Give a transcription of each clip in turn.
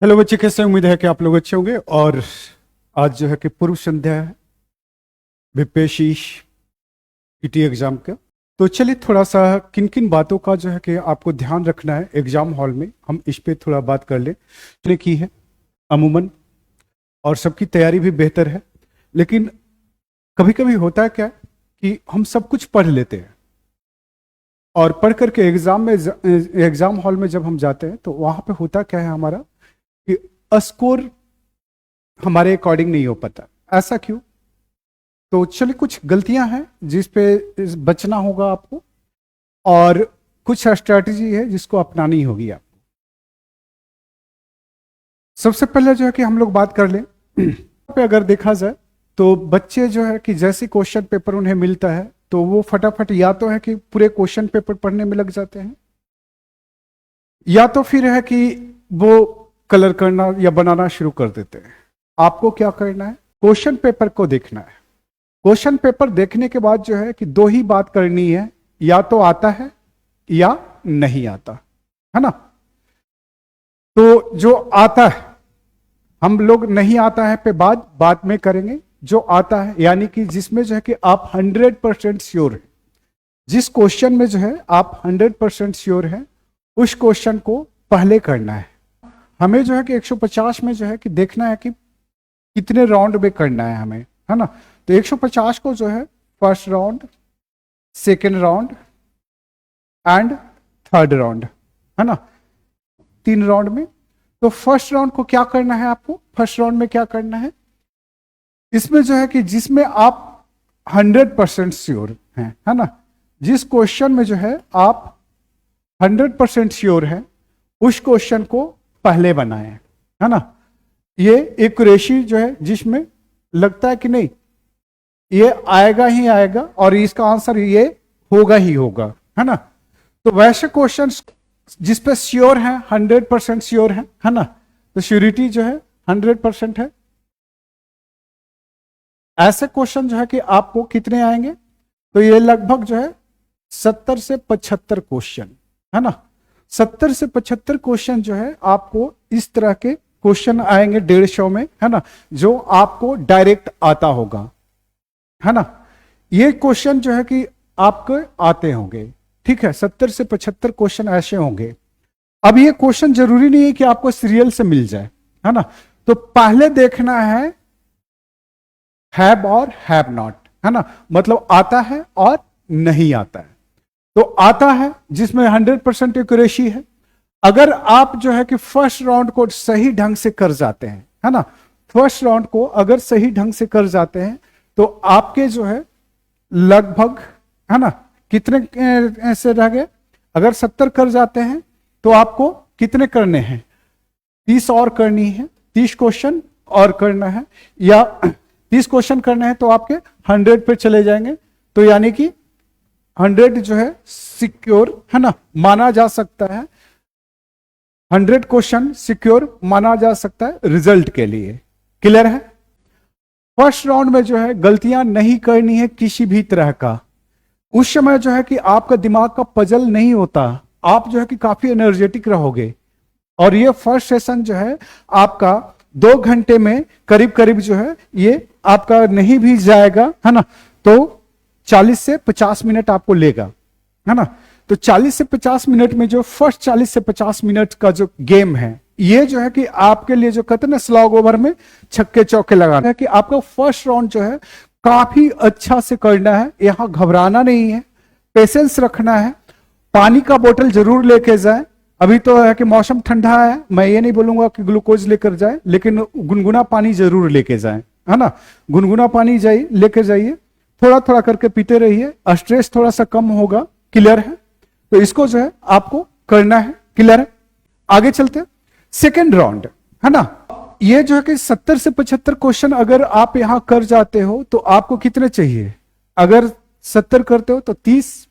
Hello बच्चे, कैसे हैं? उम्मीद है कि आप लोग अच्छे होंगे। और आज जो है कि पूर्व संध्या है विपेशीष पीटी एग्जाम का। तो चलिए थोड़ा सा किन किन बातों का जो है कि आपको ध्यान रखना है एग्जाम हॉल में, हम इस पे थोड़ा बात कर लें। ने की है अमूमन, और सबकी तैयारी भी बेहतर है, लेकिन कभी कभी होता है क्या कि हम सब कुछ पढ़ लेते हैं और पढ़ करके एग्जाम हॉल में जब हम जाते हैं तो वहां पे होता क्या है हमारा कि स्कोर हमारे अकॉर्डिंग नहीं हो पाता। ऐसा क्यों? तो चलिए कुछ गलतियां हैं जिस पे बचना होगा आपको, और कुछ स्ट्रैटेजी है जिसको अपनानी होगी आपको। सबसे पहले जो है कि हम लोग बात कर लें पे अगर देखा जाए तो बच्चे जो है कि जैसे क्वेश्चन पेपर उन्हें मिलता है तो वो फटाफट या तो है कि पूरे क्वेश्चन पेपर पढ़ने में लग जाते हैं, या तो फिर है कि वो कलर करना या बनाना शुरू कर देते हैं। आपको क्या करना है? क्वेश्चन पेपर को देखना है। क्वेश्चन पेपर देखने के बाद जो है कि दो ही बात करनी है, या तो आता है या नहीं आता, है ना। तो जो आता है, हम लोग नहीं आता है पे बाद में करेंगे। जो आता है यानी कि जिसमें जो है कि आप 100% श्योर है, जिस क्वेश्चन में जो है आप 100% श्योर है, उस क्वेश्चन को पहले करना है। हमें जो है कि 150 में जो है कि देखना है कि कितने राउंड में करना है हमें, है ना। तो 150 को जो है first round, second round and third round, है ना, 3 राउंड में। तो फर्स्ट राउंड को क्या करना है आपको? फर्स्ट राउंड में क्या करना है? इसमें जो है कि जिसमें आप 100% श्योर हैं, है ना, जिस क्वेश्चन में जो है आप 100% श्योर है, उस क्वेश्चन को पहले बनाए, है ना। ये एक रेशी जो है जिसमें लगता है कि नहीं ये आएगा ही आएगा और इसका आंसर ये होगा ही होगा, है ना। तो वैसे क्वेश्चन जिस पे श्योर है, 100% श्योर है ना, तो श्योरिटी जो है 100% है। ऐसे क्वेश्चन जो है कि आपको कितने आएंगे? तो ये लगभग जो है 70 से 75 क्वेश्चन, है ना। 70 से 75 क्वेश्चन जो है आपको इस तरह के क्वेश्चन आएंगे 150 में, है ना, जो आपको डायरेक्ट आता होगा, है ना। ये क्वेश्चन जो है कि आपको आते होंगे, ठीक है। 70 से 75 क्वेश्चन ऐसे होंगे। अब ये क्वेश्चन जरूरी नहीं है कि आपको सीरियल से मिल जाए, है ना। तो पहले देखना है हैव और हैव नॉट, है ना, मतलब आता है और नहीं आता है। तो आता है जिसमें 100% एक्यूरेसी है। अगर आप जो है कि फर्स्ट राउंड को सही ढंग से कर जाते हैं, है ना, फर्स्ट राउंड को अगर सही ढंग से कर जाते हैं तो आपके जो है लगभग, है ना, कितने ऐसे रह गए? अगर 70 कर जाते हैं तो आपको कितने करने हैं? 30 और करनी है, 30 क्वेश्चन और करना है, या 30 क्वेश्चन करने हैं तो आपके 100 पे चले जाएंगे। तो यानी कि 100 जो है सिक्योर, है ना, माना जा सकता है। 100 क्वेश्चन सिक्योर माना जा सकता है रिजल्ट के लिए। क्लियर है? फर्स्ट राउंड में जो है गलतियां नहीं करनी है किसी भी तरह का। उस समय जो है कि आपका दिमाग का पजल नहीं होता, आप जो है कि काफी एनर्जेटिक रहोगे। और ये फर्स्ट सेशन जो है आपका 2 घंटे में करीब करीब जो है ये आपका नहीं भी जाएगा, है ना, तो 40 से 50 मिनट आपको लेगा, है ना। तो 40 से 50 मिनट में जो फर्स्ट 40 से 50 मिनट का जो गेम है, ये जो है कि आपके लिए जो कहते हैं ना स्लॉग ओवर में छक्के चौके लगाना है, कि आपका फर्स्ट राउंड जो है काफी अच्छा से करना है। यहां घबराना नहीं है, पेशेंस रखना है। पानी का बोतल जरूर लेके जाए। अभी तो है कि मौसम ठंडा है, मैं ये नहीं बोलूंगा कि ग्लूकोज लेकर जाए, लेकिन गुनगुना पानी जरूर लेके जाए, है ना। गुनगुना पानी जाइए, लेकर जाइए, थोड़ा थोड़ा करके पीते रहिए, स्ट्रेस थोड़ा सा कम होगा। क्लियर है? तो इसको जो है आपको करना है। क्लियर है? आगे चलते हैं। सेकेंड राउंड, है ना, ये जो है कि 70 से 75 क्वेश्चन अगर आप यहां कर जाते हो तो आपको कितने चाहिए? अगर 70 करते हो तो 30,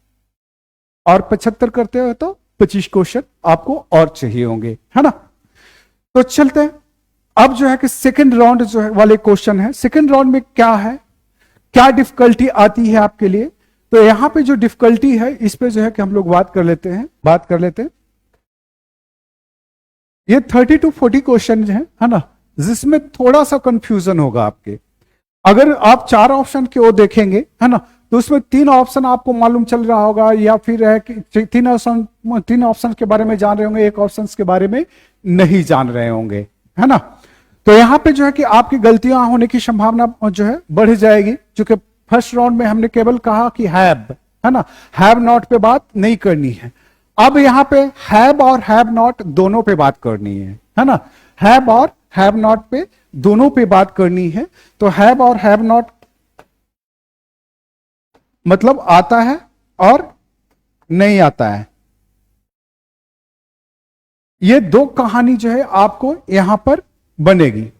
और 75 करते हो तो 25 क्वेश्चन आपको और चाहिए होंगे, है ना। तो चलते हैं। अब जो है कि सेकेंड राउंड जो है वाले क्वेश्चन है, सेकेंड राउंड में क्या है, क्या डिफिकल्टी आती है आपके लिए? तो यहां पे जो डिफिकल्टी है इस पे जो है कि हम लोग बात कर लेते हैं। ये 30 to 40 क्वेश्चन है ना, जिसमें थोड़ा सा कंफ्यूजन होगा आपके। अगर आप 4 ऑप्शन की ओर देखेंगे, है ना, तो उसमें 3 ऑप्शन आपको मालूम चल रहा होगा, या फिर है कि 3 ऑप्शन के बारे में जान रहे होंगे, 1 ऑप्शन के बारे में नहीं जान रहे होंगे, है ना। तो यहां पे जो है कि आपकी गलतियां होने की संभावना जो है बढ़ जाएगी, क्योंकि फर्स्ट राउंड में हमने केवल कहा कि है ना, हैव नॉट पे बात नहीं करनी है। अब यहां पे हैव और हैव नॉट दोनों पे बात करनी है ना, हैव और हैव नॉट पे दोनों पे बात करनी है। तो हैव और हैव नॉट मतलब आता है और नहीं आता है, ये 2 कहानी जो है आपको यहां पर बनेगी।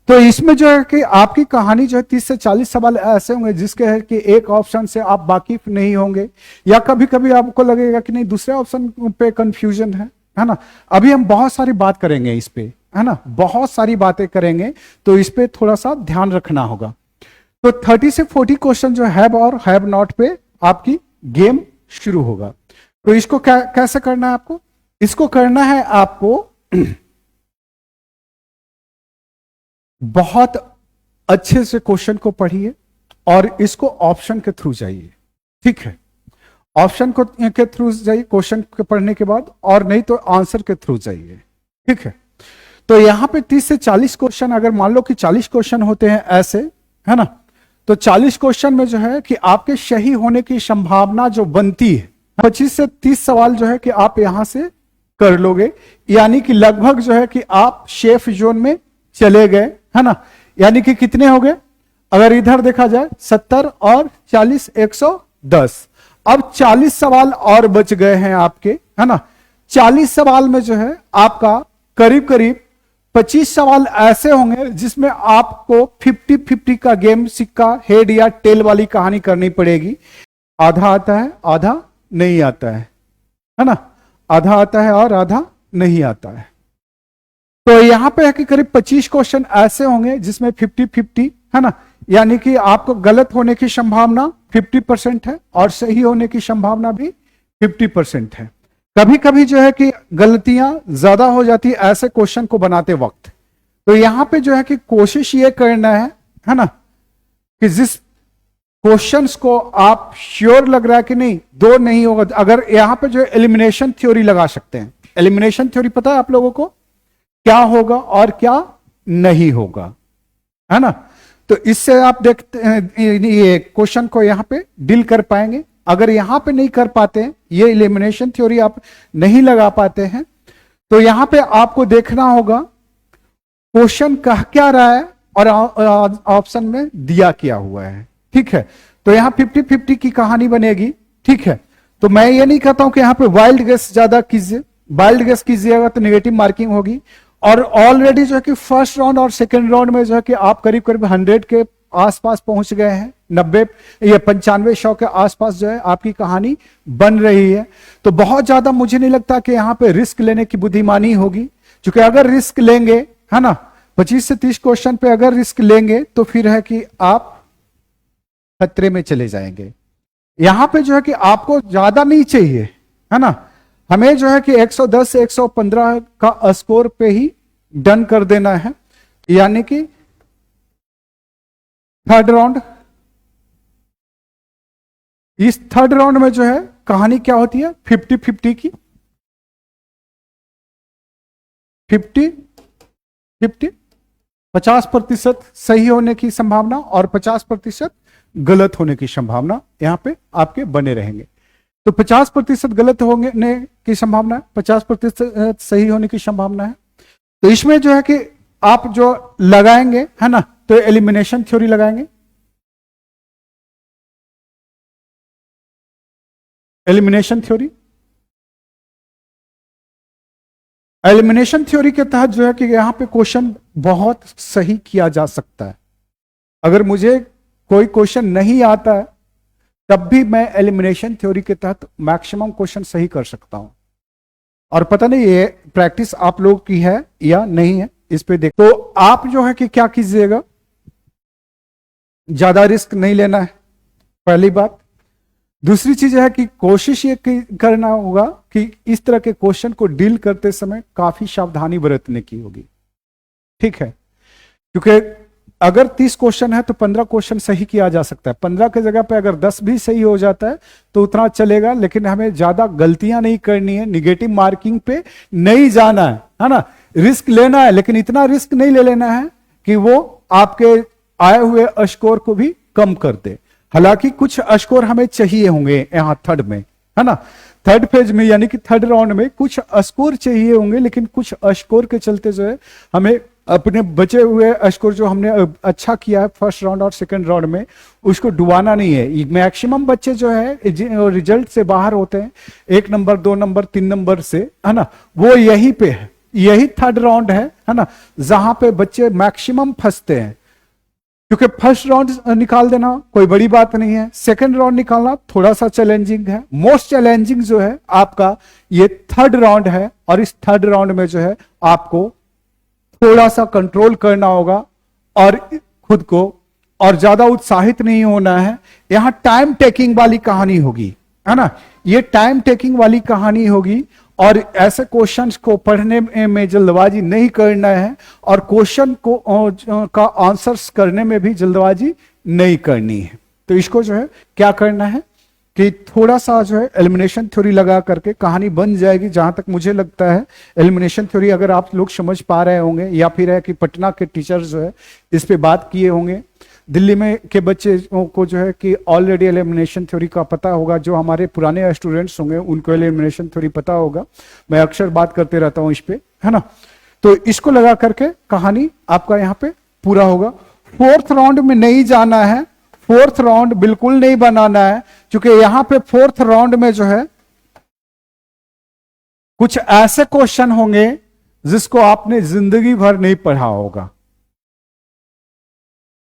तो इसमें जो है कि आपकी कहानी जो है 30 से 40 सवाल ऐसे होंगे जिसके है कि एक ऑप्शन से आप वाकिफ नहीं होंगे, या कभी कभी आपको लगेगा कि नहीं दूसरे ऑप्शन पे कंफ्यूजन है ना। अभी हम बहुत सारी बात करेंगे इस पे, है ना, बहुत सारी बातें करेंगे, तो इस पे थोड़ा सा ध्यान रखना होगा। तो 30 से 40 क्वेश्चन जो हैव और हैव नॉट पे आपकी गेम शुरू होगा। तो इसको कैसे करना है आपको? इसको करना है आपको बहुत अच्छे से क्वेश्चन को पढ़िए और इसको ऑप्शन के थ्रू जाइए, ठीक है। ऑप्शन को के थ्रू जाइए क्वेश्चन के पढ़ने के बाद, और नहीं तो आंसर के थ्रू जाइए, ठीक है। तो यहां पे 30 से 40 क्वेश्चन, अगर मान लो कि 40 क्वेश्चन होते हैं ऐसे, है ना, तो 40 क्वेश्चन में जो है कि आपके सही होने की संभावना जो बनती है 25 से 30 सवाल जो है कि आप यहां से कर लोगे, यानी कि लगभग जो है कि आप सेफ जोन में चले गए, है ना। यानी कि कितने हो गए, अगर इधर देखा जाए 70 और 40 110। अब 40 सवाल और बच गए हैं आपके, है ना। 40 सवाल में जो है आपका करीब करीब 25 सवाल ऐसे होंगे जिसमें आपको 50-50 का गेम, सिक्का, हेड या टेल वाली कहानी करनी पड़ेगी। आधा आता है, आधा नहीं आता है ना, आधा आता है और आधा नहीं आता है। तो यहां पे है कि करीब 25 क्वेश्चन ऐसे होंगे जिसमें 50-50, है ना, यानी कि आपको गलत होने की संभावना 50% है और सही होने की संभावना भी 50% है। कभी कभी जो है कि गलतियां ज्यादा हो जाती है ऐसे क्वेश्चन को बनाते वक्त। तो यहां पे जो है कि कोशिश ये करना है ना, कि जिस क्वेश्चंस को आप श्योर लग रहा है कि नहीं 2 नहीं होगा, अगर यहां पे जो है एलिमिनेशन थ्योरी लगा सकते हैं। एलिमिनेशन थ्योरी पता है आप लोगों को क्या होगा और क्या नहीं होगा, है ना। तो इससे आप देखते हैं ये क्वेश्चन को यहां पे डील कर पाएंगे। अगर यहां पे नहीं कर पाते हैं, ये एलिमिनेशन थ्योरी आप नहीं लगा पाते हैं, तो यहां पे आपको देखना होगा क्वेश्चन कह क्या रहा है और ऑप्शन में दिया क्या हुआ है, ठीक है। तो यहां 50-50 की कहानी बनेगी, ठीक है। तो मैं ये नहीं कहता हूं कि यहां पे वाइल्ड गेस ज्यादा कीजिए, वाइल्ड गेस कीजिएगा तो नेगेटिव मार्किंग होगी। और ऑलरेडी जो है कि फर्स्ट राउंड और सेकेंड राउंड में जो है कि आप करीब करीब 100 के आसपास पहुंच गए हैं, 90 या 95-100 के आसपास जो है आपकी कहानी बन रही है। तो बहुत ज्यादा मुझे नहीं लगता कि यहां पे रिस्क लेने की बुद्धिमानी होगी, क्योंकि अगर रिस्क लेंगे, है ना, 25 से 30 क्वेश्चन पे अगर रिस्क लेंगे तो फिर है कि आप खतरे में चले जाएंगे। यहां पे जो है कि आपको ज्यादा नहीं चाहिए, है ना, हमें जो है कि 110 से 115 का स्कोर पे ही डन कर देना है। यानी कि थर्ड राउंड, इस थर्ड राउंड में जो है कहानी क्या होती है 50-50 की, 50-50, 50% सही होने की संभावना और 50% गलत होने की संभावना यहां पे आपके बने रहेंगे। तो 50% गलत होने की संभावना है, 50% सही होने की संभावना है। तो इसमें जो है कि आप जो लगाएंगे, है ना, तो एलिमिनेशन थ्योरी लगाएंगे। एलिमिनेशन थ्योरी, एलिमिनेशन थ्योरी के तहत जो है कि यहां पे क्वेश्चन बहुत सही किया जा सकता है। अगर मुझे कोई क्वेश्चन नहीं आता है तब भी मैं एलिमिनेशन थ्योरी के तहत मैक्सिमम क्वेश्चन सही कर सकता हूं। और पता नहीं ये प्रैक्टिस आप लोग की है या नहीं है, इस पे देखो। तो आप जो है कि क्या कीजिएगा, ज्यादा रिस्क नहीं लेना है, पहली बात। दूसरी चीज है कि कोशिश ये करना होगा कि इस तरह के क्वेश्चन को डील करते समय काफी सावधानी बरतने की होगी, ठीक है। क्योंकि अगर 30 क्वेश्चन है तो 15 क्वेश्चन सही किया जा सकता है, 15 की जगह पे अगर 10 भी सही हो जाता है तो उतना चलेगा, लेकिन हमें ज्यादा गलतियां नहीं करनी है, निगेटिव मार्किंग पे नहीं जाना है ना। रिस्क लेना है लेकिन इतना रिस्क नहीं ले लेना है कि वो आपके आए हुए स्कोर को भी कम कर दे। हालांकि कुछ स्कोर हमें चाहिए होंगे यहां थर्ड में, है ना, थर्ड फेज में यानी कि थर्ड राउंड में कुछ स्कोर चाहिए होंगे, लेकिन कुछ स्कोर के चलते जो है हमें अपने बचे हुए स्कोर जो हमने अच्छा किया है फर्स्ट राउंड और सेकंड राउंड में उसको डुबाना नहीं है। मैक्सिमम बच्चे जो है रिजल्ट से बाहर होते हैं 1 नंबर 2 नंबर 3 नंबर से, है ना, वो यही पे है, यही थर्ड राउंड है ना, जहां पे बच्चे मैक्सिमम फंसते हैं। क्योंकि फर्स्ट राउंड निकाल देना कोई बड़ी बात नहीं है, सेकंड राउंड निकालना थोड़ा सा चैलेंजिंग है। मोस्ट चैलेंजिंग जो है आपका ये थर्ड राउंड है, और इस थर्ड राउंड में जो है आपको थोड़ा सा कंट्रोल करना होगा और खुद को, और ज्यादा उत्साहित नहीं होना है। यहां टाइम टेकिंग वाली कहानी होगी, है ना, ये टाइम टेकिंग वाली कहानी होगी, और ऐसे क्वेश्चंस को पढ़ने में जल्दबाजी नहीं करना है, और क्वेश्चन को का आंसर्स करने में भी जल्दबाजी नहीं करनी है। तो इसको जो है क्या करना है कि थोड़ा सा जो है एलिमिनेशन थ्योरी लगा करके कहानी बन जाएगी। जहां तक मुझे लगता है एलिमिनेशन थ्योरी अगर आप लोग समझ पा रहे होंगे, या फिर है कि पटना के टीचर्स जो है इस पे बात किए होंगे, दिल्ली में के बच्चे को जो है कि ऑलरेडी एलिमिनेशन थ्योरी का पता होगा, जो हमारे पुराने स्टूडेंट्स होंगे उनको एलिमिनेशन थ्योरी पता होगा। मैं अक्सर बात करते रहता हूं इस पे, है ना। तो इसको लगा करके कहानी आपका यहाँ पे पूरा होगा। फोर्थ राउंड में नहीं जाना है, फोर्थ राउंड बिल्कुल नहीं बनाना है, क्योंकि यहां पे फोर्थ राउंड में जो है कुछ ऐसे क्वेश्चन होंगे जिसको आपने जिंदगी भर नहीं पढ़ा होगा,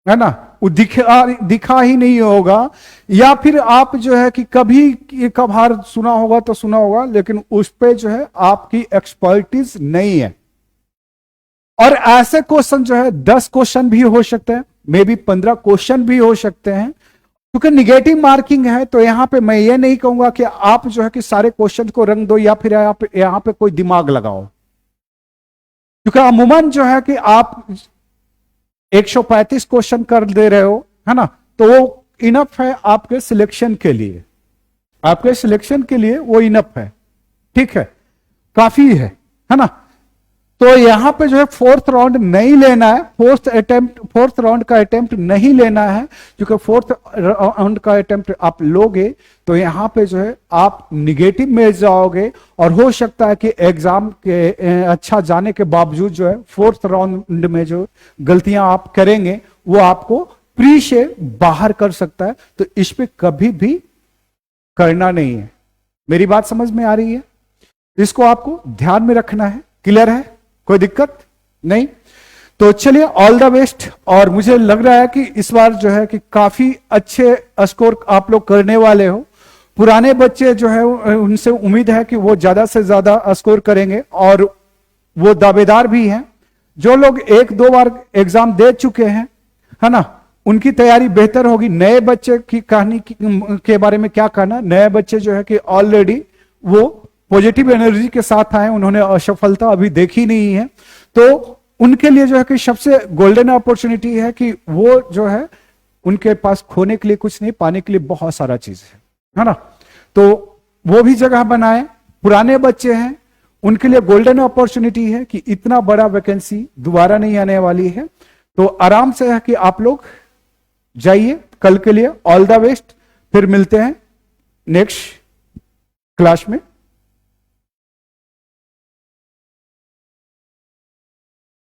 है ना, वो दिखा ही नहीं होगा, या फिर आप जो है कि कभी कभार सुना होगा तो सुना होगा, लेकिन उस पे जो है आपकी एक्सपर्टीज नहीं है। और ऐसे क्वेश्चन जो है 10 क्वेश्चन भी हो सकते हैं, मे बी 15 क्वेश्चन भी हो सकते हैं। क्योंकि निगेटिव मार्किंग है तो यहां पे मैं ये नहीं कहूंगा कि आप जो है कि सारे क्वेश्चन को रंग दो, या फिर यहां पे कोई दिमाग लगाओ। क्योंकि अमूमन जो है कि आप 135 क्वेश्चन कर दे रहे हो, है ना, तो वो इनफ है आपके सिलेक्शन के लिए, आपके सिलेक्शन के लिए वो इनफ है, ठीक है, काफी है ना। तो यहां पे जो है फोर्थ राउंड नहीं लेना है, फोर्थ राउंड का अटेम्प्ट नहीं लेना है, क्योंकि फोर्थ राउंड का अटेम्प्ट आप लोगे तो यहां पे जो है आप निगेटिव में जाओगे, और हो सकता है कि एग्जाम के अच्छा जाने के बावजूद जो है फोर्थ राउंड में जो गलतियां आप करेंगे वो आपको प्री से बाहर कर सकता है। तो इस पे कभी भी करना नहीं है। मेरी बात समझ में आ रही है? इसको आपको ध्यान में रखना है। क्लियर है? कोई दिक्कत नहीं? तो चलिए, ऑल द बेस्ट। और मुझे लग रहा है कि इस बार जो है कि काफी अच्छे स्कोर आप लोग करने वाले हो। पुराने बच्चे जो है उनसे उम्मीद है कि वो ज्यादा से ज्यादा स्कोर करेंगे, और वो दावेदार भी हैं। जो लोग 1-2 बार एग्जाम दे चुके हैं, है ना, उनकी तैयारी बेहतर होगी। नए बच्चे की कहानी के बारे में क्या कहना, नए बच्चे जो है कि ऑलरेडी वो पॉजिटिव एनर्जी के साथ आए, उन्होंने असफलता अभी देखी नहीं है, तो उनके लिए जो है कि सबसे गोल्डन अपॉर्चुनिटी है कि वो जो है उनके पास खोने के लिए कुछ नहीं, पाने के लिए बहुत सारा चीज है ना। तो वो भी जगह बनाए। पुराने बच्चे हैं उनके लिए गोल्डन अपॉर्चुनिटी है कि इतना बड़ा वैकेंसी दोबारा नहीं आने वाली है। तो आराम से है कि आप लोग जाइए कल के लिए। All the best. फिर मिलते हैं नेक्स्ट क्लास में।